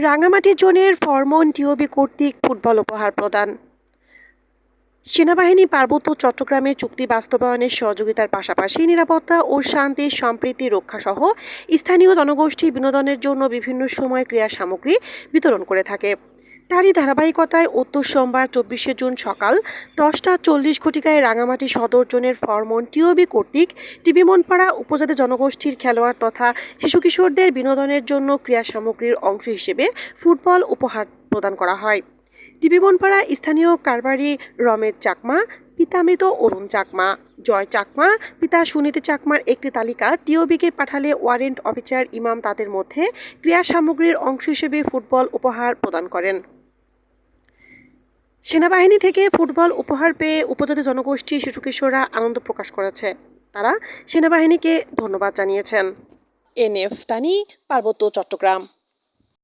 রাঙামাটি জোনের ফরমন টিওবি কর্তৃক ফুটবল উপহার প্রদান। সেনাবাহিনী পার্বত্য চট্টগ্রামে চুক্তি বাস্তবায়নের সহযোগিতার পাশাপাশি নিরাপত্তা ও শান্তি সম্প্রীতি রক্ষাসহ স্থানীয় জনগোষ্ঠী বিনোদনের জন্য বিভিন্ন সময় ক্রীড়া সামগ্রী বিতরণ করে থাকে। তারই ধারাবাহিকতায় সোমবার 24শে জুন সকাল 10টা 40 ঘটিকায় রাঙামাটি সদর জোনের ফরমন টিওবি কর্তৃক টিবি মনপাড়া উপজাতি জনগোষ্ঠীর খেলোয়াড় তথা শিশু কিশোরদের বিনোদনের জন্য ক্রীড়া সামগ্রীর অংশ হিসেবে ফুটবল উপহার প্রদান করা হয়। টিবি মনপাড়া স্থানীয় কারবারি রমেশ চাকমা, পিতা মৃত অরুণ চাকমা, জয় চাকমা, পিতা সুনীতি চাকমার একটি তালিকা টিওবিকে পাঠালে ওয়ারেন্ট অফিসার ইমাম তাদের মধ্যে ক্রীড়া সামগ্রীর অংশ হিসেবে ফুটবল উপহার প্রদান করেন। সেনাবাহিনী থেকে ফুটবল উপহার পেয়ে উপজাতি জনগোষ্ঠী শিশু কিশোররা আনন্দ প্রকাশ করেছে। তারা সেনাবাহিনীকে ধন্যবাদ জানিয়েছেন। এনএফ তানি, পার্বত্য চট্টগ্রাম।